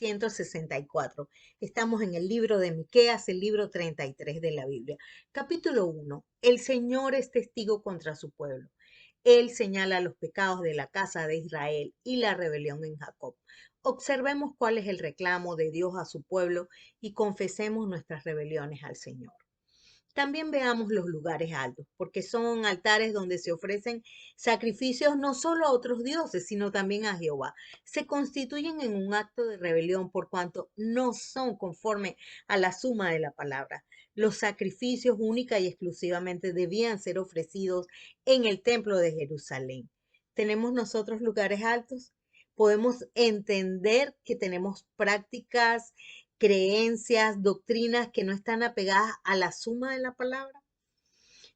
164. Estamos en el libro de Miqueas, el libro 33 de la Biblia. Capítulo 1. El Señor es testigo contra su pueblo. Él señala los pecados de la casa de Israel y la rebelión en Jacob. Observemos cuál es el reclamo de Dios a su pueblo y confesemos nuestras rebeliones al Señor. También veamos los lugares altos, porque son altares donde se ofrecen sacrificios no solo a otros dioses, sino también a Jehová. Se constituyen en un acto de rebelión por cuanto no son conforme a la suma de la palabra. Los sacrificios única y exclusivamente debían ser ofrecidos en el templo de Jerusalén. ¿Tenemos nosotros lugares altos? Podemos entender que tenemos prácticas, creencias, doctrinas que no están apegadas a la suma de la palabra.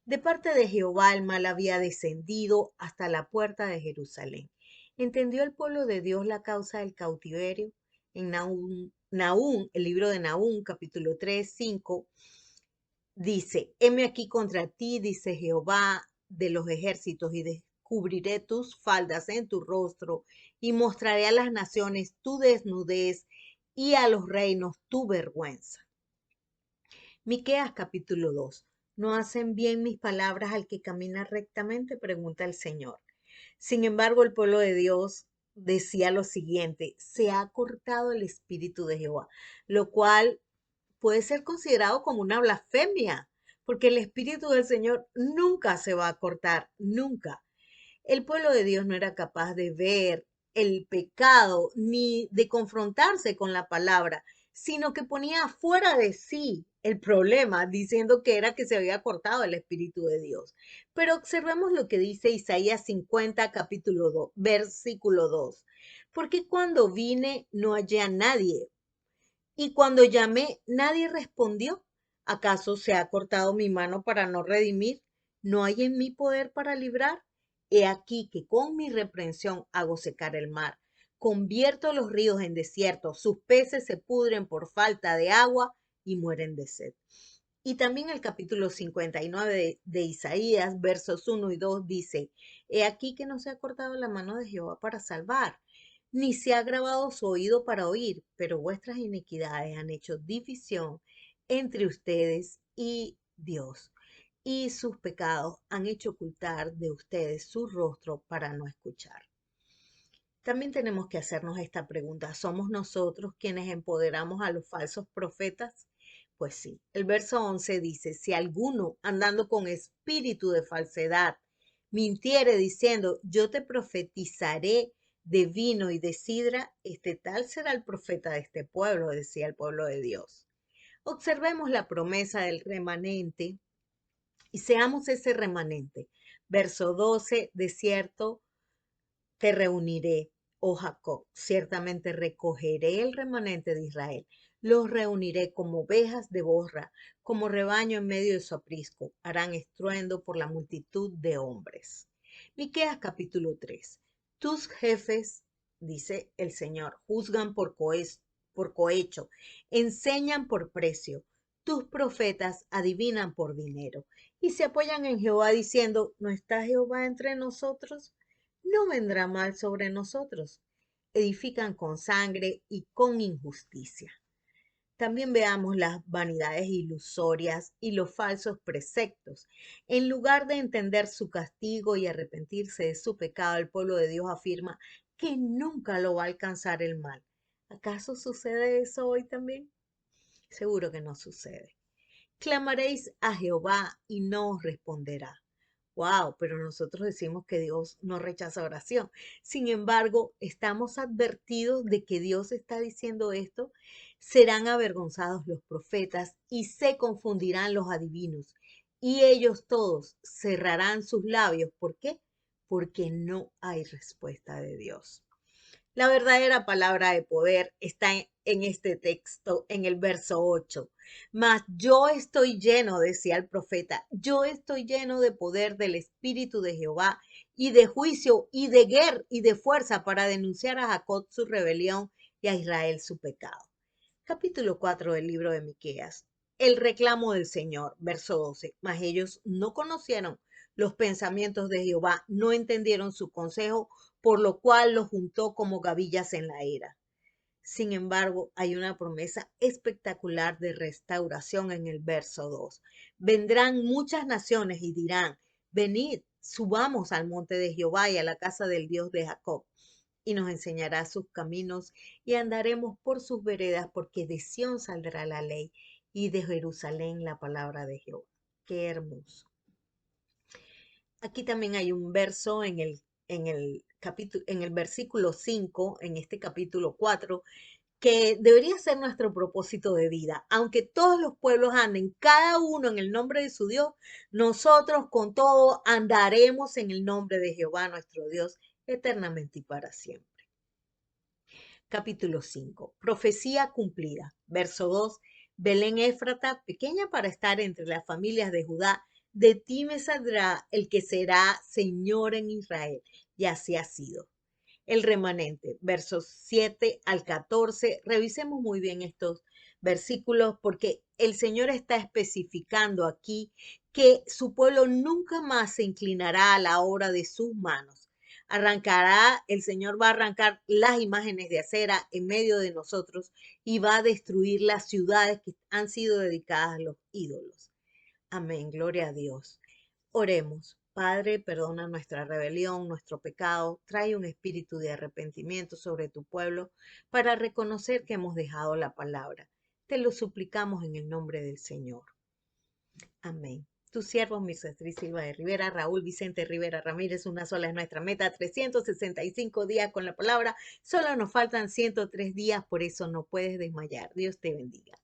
De parte de Jehová el mal había descendido hasta la puerta de Jerusalén. ¿Entendió el pueblo de Dios la causa del cautiverio? En Nahum, el libro de Nahum, capítulo 3, 5, dice, heme aquí contra ti, dice Jehová de los ejércitos, y descubriré tus faldas en tu rostro, y mostraré a las naciones tu desnudez, y a los reinos tu vergüenza. Miqueas capítulo 2. ¿No hacen bien mis palabras al que camina rectamente? Pregunta el Señor. Sin embargo, el pueblo de Dios decía lo siguiente: se ha cortado el espíritu de Jehová, lo cual puede ser considerado como una blasfemia, porque el espíritu del Señor nunca se va a cortar, nunca. El pueblo de Dios no era capaz de ver el pecado ni de confrontarse con la palabra, sino que ponía fuera de sí el problema, diciendo que era que se había cortado el Espíritu de Dios. Pero observemos lo que dice Isaías 50, capítulo 2, versículo 2. Porque cuando vine no hallé a nadie, y cuando llamé nadie respondió. ¿Acaso se ha cortado mi mano para no redimir? ¿No hay en mí poder para librar? He aquí que con mi reprensión hago secar el mar, convierto los ríos en desierto, sus peces se pudren por falta de agua y mueren de sed. Y también el capítulo 59 de Isaías, versos 1 y 2 dice, he aquí que no se ha cortado la mano de Jehová para salvar, ni se ha grabado su oído para oír, pero vuestras iniquidades han hecho división entre ustedes y Dios, y sus pecados han hecho ocultar de ustedes su rostro para no escuchar. También tenemos que hacernos esta pregunta: ¿somos nosotros quienes empoderamos a los falsos profetas? Pues sí, el verso 11 dice, si alguno andando con espíritu de falsedad mintiere diciendo, yo te profetizaré de vino y de sidra, este tal será el profeta de este pueblo, decía el pueblo de Dios. Observemos la promesa del remanente y seamos ese remanente. Verso 12, de cierto te reuniré, oh Jacob, ciertamente recogeré el remanente de Israel. Los reuniré como ovejas de borra, como rebaño en medio de su aprisco. Harán estruendo por la multitud de hombres. Miqueas capítulo 3. Tus jefes, dice el Señor, juzgan por cohecho, enseñan por precio. Tus profetas adivinan por dinero y se apoyan en Jehová diciendo, ¿no está Jehová entre nosotros? No vendrá mal sobre nosotros. Edifican con sangre y con injusticia. También veamos las vanidades ilusorias y los falsos preceptos. En lugar de entender su castigo y arrepentirse de su pecado, el pueblo de Dios afirma que nunca lo va a alcanzar el mal. ¿Acaso sucede eso hoy también? Seguro que no sucede. Clamaréis a Jehová y no os responderá. Wow, pero nosotros decimos que Dios no rechaza oración. Sin embargo, estamos advertidos de que Dios está diciendo esto. Serán avergonzados los profetas y se confundirán los adivinos. Y ellos todos cerrarán sus labios. ¿Por qué? Porque no hay respuesta de Dios. La verdadera palabra de poder está en este texto, en el verso 8. Mas yo estoy lleno, decía el profeta, yo estoy lleno de poder del Espíritu de Jehová y de juicio y de guerra y de fuerza para denunciar a Jacob su rebelión y a Israel su pecado. Capítulo 4 del libro de Miqueas. El reclamo del Señor, verso 12. Mas ellos no conocieron los pensamientos de Jehová, no entendieron su consejo, por lo cual los juntó como gavillas en la era. Sin embargo, hay una promesa espectacular de restauración en el verso 2. Vendrán muchas naciones y dirán, venid, subamos al monte de Jehová y a la casa del Dios de Jacob, y nos enseñará sus caminos y andaremos por sus veredas, porque de Sión saldrá la ley y de Jerusalén la palabra de Jehová. Qué hermoso. Aquí también hay un verso en el versículo 5, en este capítulo 4, que debería ser nuestro propósito de vida. Aunque todos los pueblos anden, cada uno en el nombre de su Dios, nosotros con todo andaremos en el nombre de Jehová nuestro Dios eternamente y para siempre. Capítulo 5. Profecía cumplida. Verso 2. Belén Éfrata, pequeña para estar entre las familias de Judá, de ti me saldrá el que será Señor en Israel. Y así ha sido. El remanente, versos 7 al 14. Revisemos muy bien estos versículos porque el Señor está especificando aquí que su pueblo nunca más se inclinará a la obra de sus manos. El Señor va a arrancar las imágenes de acera en medio de nosotros y va a destruir las ciudades que han sido dedicadas a los ídolos. Amén, gloria a Dios. Oremos. Padre, perdona nuestra rebelión, nuestro pecado, trae un espíritu de arrepentimiento sobre tu pueblo para reconocer que hemos dejado la palabra. Te lo suplicamos en el nombre del Señor. Amén. Tu siervo, Misatriz Silva de Rivera, Raúl Vicente Rivera Ramírez, una sola es nuestra meta, 365 días con la palabra. Solo nos faltan 103 días, por eso no puedes desmayar. Dios te bendiga.